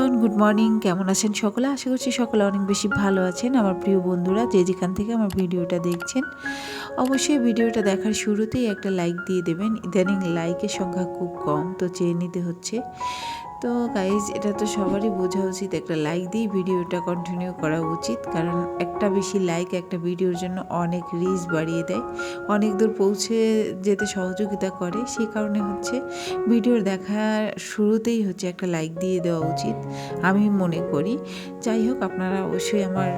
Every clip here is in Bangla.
Everyone, good morning. কেমন আছেন সকলে? আশা করছি সকলে অনেক বেশি ভালো আছেন। আমার প্রিয় বন্ধুরা যে যেখান থেকে আমার ভিডিওটা দেখছেন, অবশ্যই ভিডিওটা দেখার শুরুতেই একটা লাইক দিয়ে দেবেন। ইদানিং লাইকের সংখ্যা খুব কম, তো চেয়ে নিতে হচ্ছে। তো গাইজ, এটা তো সবারই বোঝা উচিত, একটা লাইক দিয়ে ভিডিওটা কন্টিনিউ করা উচিত, কারণ একটা বেশি লাইক একটা ভিডিওর জন্য অনেক রিচ বাড়িয়ে দেয়, অনেক দূর পৌঁছে যেতে সহযোগিতা করে। সেই কারণে হচ্ছে ভিডিওর দেখার শুরুতেই হচ্ছে একটা লাইক দিয়ে দেওয়া উচিত, আমি মনে করি। যাই হোক, আপনারা অবশ্যই আমার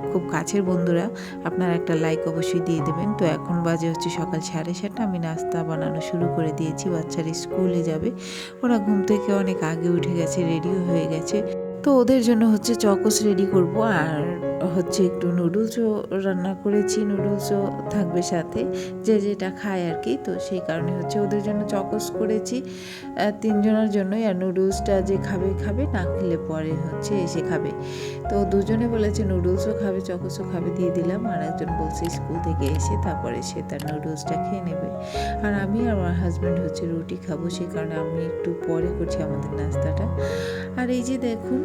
খুব কাছের বন্ধুরা, আপনারা একটা লাইক অবশ্যই দিয়ে দেবেন। তো এখন বাজে হচ্ছে সকাল 7:30। আমি নাস্তা বানানো শুরু করে দিয়েছি, বাচ্চারা স্কুলে যাবে। ওরা ঘুম থেকে অনেক আগে উঠে গেছে, রেডিও হয়ে গেছে। তো ওদের জন্য হচ্ছে চকোস রেডি করব, আর হচ্ছে একটু নুডলসও রান্না করেছি, নুডলসও থাকবে সাথে, যে যেটা খায় আর কি। তো সেই কারণে হচ্ছে ওদের জন্য চকোস করেছি, তিনজনের জন্যই। আর নুডলসটা যে খাবে খাবে, না খেলে পরে হচ্ছে এসে খাবে। তো দুজনে বলেছে নুডলসও খাবে চকোসও খাবে, দিয়ে দিলাম। আর একজন বলছে স্কুল থেকে এসে তারপরে সে তার নুডলসটা খেয়ে নেবে। আর আমি আর আমার হাজব্যান্ড হচ্ছে রুটি খাবো, সেই কারণে আমি একটু পরে করছি আমাদের নাস্তাটা। আর এই যে দেখুন,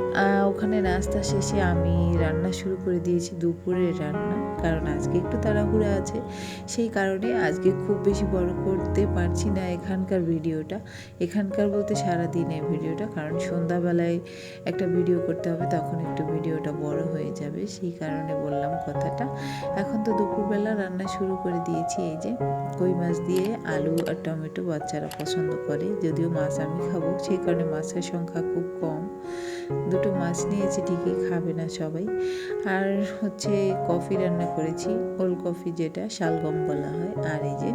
ওখানে নাস্তা শেষে আমি রান্না শুরু করে দিয়েছি দুপুরের রান্না, কারণ আজকে একটু তাড়াহুড়া আছে। সেই কারণে আজকে খুব বেশি বড় করতে পারছি না এখানকার ভিডিওটা, এখানকার বলতে সারাদিনের ভিডিওটা, কারণ সন্ধ্যাবেলায় একটা ভিডিও করতে হবে, তখন একটু ভিডিওটা বড় হয়ে যাবে, সেই কারণে বললাম কথাটা। এখন তো দুপুরবেলা রান্না শুরু করে দিয়েছি। এই যে কই মাছ দিয়ে আলু আর টমেটো, বাচ্চারা পছন্দ করে, যদিও মাছ আমি খাবো, সেই কারণে মাছের সংখ্যা খুব কম। দুটো মাছ নিয়েছি, ঠিকই খাবে না সবাই। আর হচ্ছে কফি রান্না করেছি, ওল কফি, যেটা শালগম বলা হয়। আর এই যে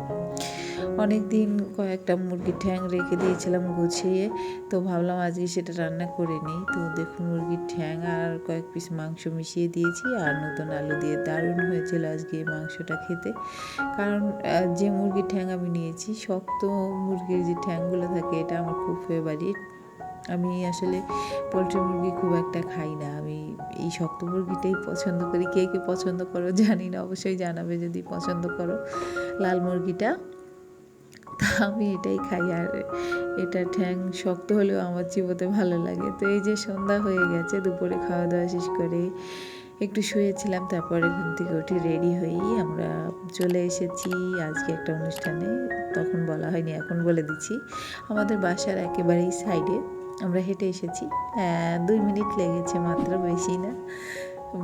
অনেক দিন কয়েকটা মুরগির ঠ্যাং রেখে দিয়েছিলাম গুছিয়ে, তো ভাবলাম আজকে সেটা রান্না করে নিই। তো দেখুন, মুরগির ঠ্যাং আর কয়েক পিস মাংস মিশিয়ে দিয়েছি, আর নতুন আলু দিয়ে দারুণ হয়েছিল আজকে মাংসটা খেতে। কারণ যে মুরগির ঠ্যাং আমি নিয়েছি, শক্ত মুরগির যে ঠ্যাংগুলো থাকে, এটা আমার খুব ফেভারিট। আমি আসলে পোলট্রি মুরগি খুব একটা খাই না, আমি এই শক্ত মুরগিটাই পছন্দ করি। কে কে পছন্দ করো জানি না, অবশ্যই জানাবে যদি পছন্দ করো লাল মুরগিটা। তা আমি এটাই খাই, আর এটা ঠ্যাং শক্ত হলেও আমার চিবোতে ভালো লাগে। তো এই যে সন্ধ্যা হয়ে গেছে, দুপুরে খাওয়া দাওয়া শেষ করে একটু শুয়েছিলাম, তারপরে ঘুম থেকে উঠে রেডি হয়েই আমরা চলে এসেছি আজকে একটা অনুষ্ঠানে। তখন বলা হয়নি, এখন বলে দিচ্ছি। আমাদের বাসার একেবারেই সাইডে, আমরা হেঁটে এসেছি, 2 মিনিট লেগেছে মাত্র, বেশি না।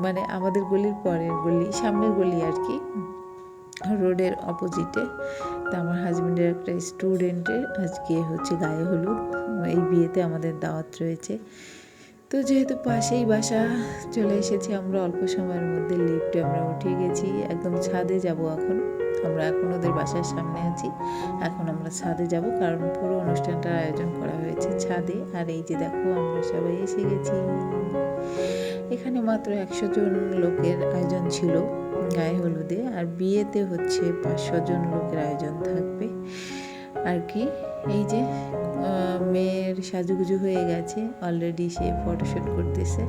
মানে আমাদের গলির পরের গলি, সামনের গলি আর কি, রোডের অপোজিটে। তো আমার হাজব্যান্ডের একটা স্টুডেন্টের আজকে হচ্ছে গায়ে হলুদ, এই বিয়েতে আমাদের দাওয়াত রয়েছে। তো যেহেতু পাশেই বাসা, চলে এসেছি আমরা অল্প সময়ের মধ্যে। লিফটে আমরা উঠে গেছি, একদম ছাদে যাব এখন। আমরা এখন ওদের বাসার সামনে আছি, এখন আমরা ছাদে যাব, কারণ পুরো অনুষ্ঠানটার আয়োজন করা হয়েছে ছাদে। আর এই যে দেখো, আমরা সবাই এসে গেছি। এখানে মাত্র 100 জন লোকের আয়োজন ছিল গায়ে হলুদে, আর বিয়েতে হচ্ছে 500 জন লোকের আয়োজন থাকবে আর কি। এই যে মেয়ের সাজুগুজু হয়ে গেছে অলরেডি, সে ফটোশ্যুট করতেছে।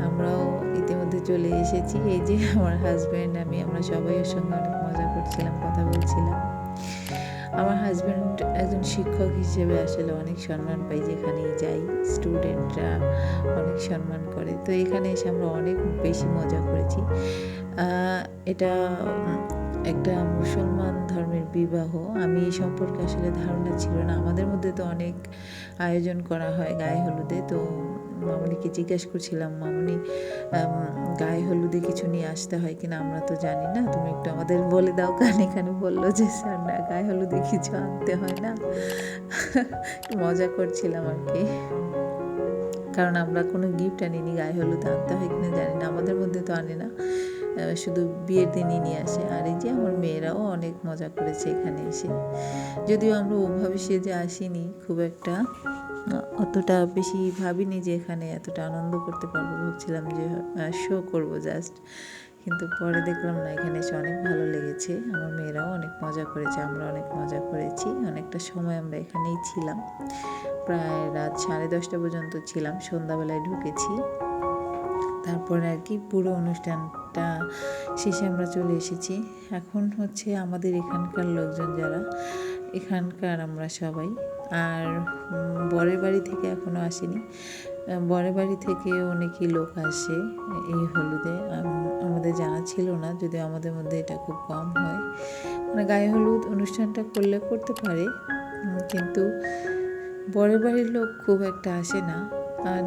আমরাও ইতিমধ্যে চলে এসেছি। এই যে আমার হাজব্যান্ড, আমি, আমরা সবাই ওর সঙ্গে অনেক মজা করছিলাম, কথা বলছিলাম। আমার হাজব্যান্ড একজন শিক্ষক হিসেবে আসলে অনেক সম্মান পাই, যেখানেই যাই স্টুডেন্টরা অনেক সম্মান করে। তো এখানে এসে আমরা অনেক বেশি মজা করেছি। এটা একটা মুসলমান ধর্মের বিবাহ, আমি এই সম্পর্কে আসলে ধারণা ছিল না। আমাদের মধ্যে তো অনেক আয়োজন করা হয় গায়ে হলুদে। তো মামনিকে জিজ্ঞেস করছিলাম, মামনি গায়ে হলুদে কিছু নিয়ে আসতে হয় কিনা, আমরা তো জানি না, তুমি একটু আমাদের বলে দাও। এখানে বললো যে স্যার না, গায়ে হলুদে কিছু আনতে হয় না। মজা করছিলাম আর কি, কারণ আমরা কোনো গিফট আনিনি, গায়ে হলুদ আনতে হয় কিনা জানি না, আমাদের মধ্যে তো আনে না, শুধু বিয়ের দিনই নিয়ে আসে। আর এই যে আমার মেয়েরাও অনেক মজা করেছে এখানে এসে, যদিও আমরা ওভাবে সেজে আসিনি, খুব একটা অতটা বেশি ভাবিনি যে এখানে এতটা আনন্দ করতে পারবো, ভাবছিলাম যে শো করবো জাস্ট, কিন্তু পরে দেখলাম না, এখানে এসে অনেক ভালো লেগেছে। আমার মেয়েরাও অনেক মজা করেছে, আমরা অনেক মজা করেছি। অনেকটা সময় আমরা এখানেই ছিলাম, প্রায় রাত 10:30 পর্যন্ত ছিলাম, সন্ধ্যাবেলায় ঢুকেছি। তারপরে আর কি পুরো অনুষ্ঠানটা শেষে আমরা চলে এসেছি। এখন হচ্ছে আমাদের এখানকার লোকজন যারা, এখানকার আমরা সবাই, আর বরের বাড়ি থেকে এখনও আসেনি, বরের বাড়ি থেকে অনেকই লোক আসে এই হলুদে, আমাদের জানা ছিল না, যদিও আমাদের মধ্যে এটা খুব কম হয়। মানে গায়ে হলুদ অনুষ্ঠানটা করলে করতে পারে, কিন্তু বরের বাড়ির লোক খুব একটা আসে না, আর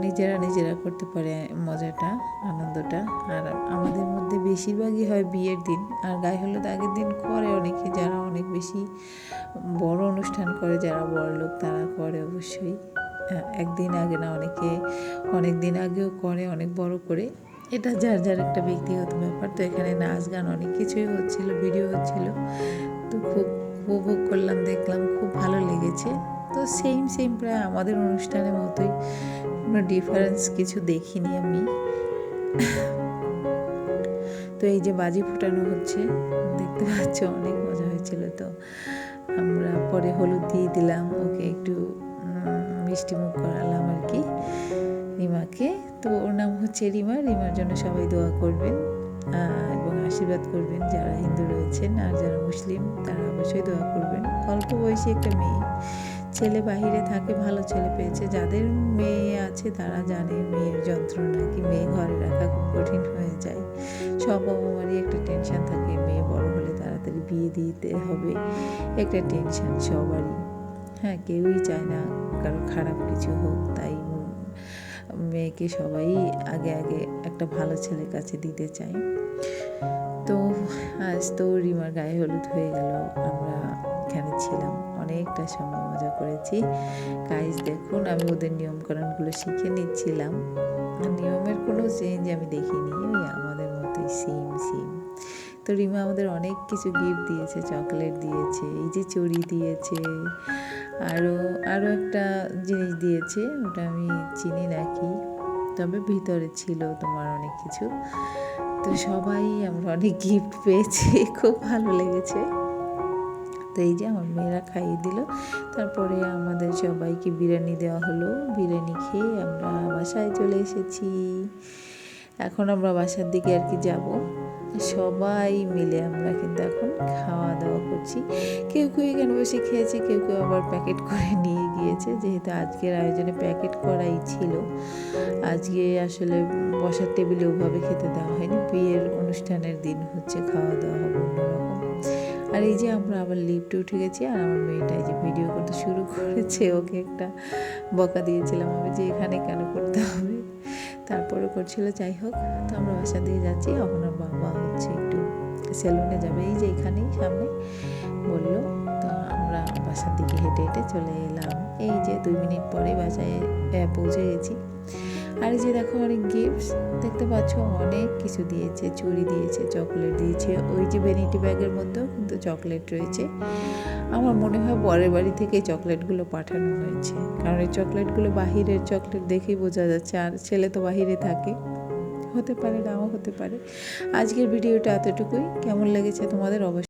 নিজেরা করতে পারে মজাটা, আনন্দটা। আর আমাদের মধ্যে বেশিরভাগই হয় বিয়ের দিন, আর গায়ে হলুদ আগের দিন করে অনেকে, যারা অনেক বেশি বড় অনুষ্ঠান করে, যারা বড় লোক তারা করে অবশ্যই। একদিন আগে না, অনেকে অনেক দিন আগেও করে অনেক বড় করে। এটা যার যার একটা ব্যক্তিগত ব্যাপার। তো এখানে নাচ গান অনেক কিছুই হচ্ছিল, ভিডিও হচ্ছিল, তো খুব উপভোগ করলাম, দেখলাম, খুব ভালো লেগেছে। তো সেম প্রায় আমাদের অনুষ্ঠানের মতোই, কোনো ডিফারেন্স কিছু দেখিনি আমি। তো এই যে বাজি ফুটানো হচ্ছে, দেখতে পাচ্ছ, অনেক মজা হয়েছিল। তো আমরা পরে হলুদ দিয়ে দিলাম, ওকে একটু মিষ্টি মুখ করালাম আর কি, রিমাকে। তো ওর নাম হচ্ছে রিমা। রিমার জন্য সবাই দোয়া করবেন এবং আশীর্বাদ করবেন, যারা হিন্দু রয়েছেন, আর যারা মুসলিম তারা অবশ্যই দোয়া করবেন। অল্প বয়সী একটা মেয়ে, ছেলে বাহিরে থাকে, ভালো ছেলে পেয়েছে। যাদের মেয়ে আছে তারা জানে মেয়ের যন্ত্রণা কি, মেয়ে ঘরে রাখা খুব কঠিন হয়ে যায়। সব বাবারই একটা টেনশন থাকে, মেয়ে বড় হলে তাড়াতাড়ি বিয়ে দিতে হবে, একটা টেনশন সবারই। হ্যাঁ, কেউই চায় না কারো খারাপ কিছু হোক, তাই মেয়েকে সবাই আগে একটা ভালো ছেলের কাছে দিতে চায়। তো আজ তো রিমার গায়ে হলুদ হয়ে গেল, আমরা এখানে ছিলাম, অনেকটা সময় মজা করেছি। গাইজ দেখুন, আমি ওদের নিয়মকানুনগুলো শিখে নিচ্ছিলাম। নিয়মের কোনো চেঞ্জ আমি দেখিনি, ওই আমাদের মতোই সেম। তো রিমা আমাদের অনেক কিছু গিফট দিয়েছে, চকলেট দিয়েছে, এই যে চড়ি দিয়েছে, আরও একটা জিনিস দিয়েছে, ওটা আমি চিনি না কি, তবে ভিতরে ছিল তোমার অনেক কিছু। তো সবাই আমরা অনেক গিফট পেয়েছি, খুব ভালো লেগেছে। তো এই যে আমার মেয়েরা খাইয়ে দিল, তারপরে আমাদের সবাইকে বিরিয়ানি দেওয়া হলো। বিরিয়ানি খেয়ে আমরা বাসায় চলে এসেছি। এখন আমরা বাসার দিকে আর কি যাব, সবাই মিলে আমরা কিন্তু এখন খাওয়া দাওয়া করছি। কেউ এখানে বসে খেয়েছে, কেউ আবার প্যাকেট করে নিয়ে গিয়েছে, যেহেতু আজকের আয়োজনে প্যাকেট করাই ছিল। আজকে আসলে বসার টেবিলে ওভাবে খেতে দেওয়া হয়নি, বিয়ের অনুষ্ঠানের দিন হচ্ছে, খাওয়া দাওয়া হবে অন্যরকম। আর এই যে আমরা আবার লিফটে উঠে গেছি, আর আমার মেয়েটা এই যে ভিডিও করতে শুরু করেছে, ওকে একটা বকা দিয়েছিলাম আমি যে এখানে কেন করতে হবে, তারপরে করছিল। যাই হোক, তো আমরা বাসা দিয়ে যাচ্ছি। আপনার বাবা হচ্ছে একটু সেলুনে যাবে, এই যে এখানেই সামনে বললো। তো আমরা বাসার দিকে হেঁটে চলে এলাম। এই যে 2 মিনিট পরে বাসায় পৌঁছে গেছি। আর এই যে দেখো, অনেক গিফটস দেখতে পাচ্ছ, অনেক কিছু দিয়েছে, চুড়ি দিয়েছে, চকলেট দিয়েছে, ওই যে ভ্যানিটি ব্যাগের মধ্যেও কিন্তু চকলেট রয়েছে। আমার মনে হয় বরের বাড়ি থেকে চকলেটগুলো পাঠানো হয়েছে, কারণ এই চকলেটগুলো বাহিরের চকলেট দেখেই বোঝা যাচ্ছে, আর ছেলে তো বাহিরে থাকে, হতে পারে, নাও হতে পারে। আজকের ভিডিওটা এতটুকুই। কেমন লেগেছে তোমাদের অবশ্যই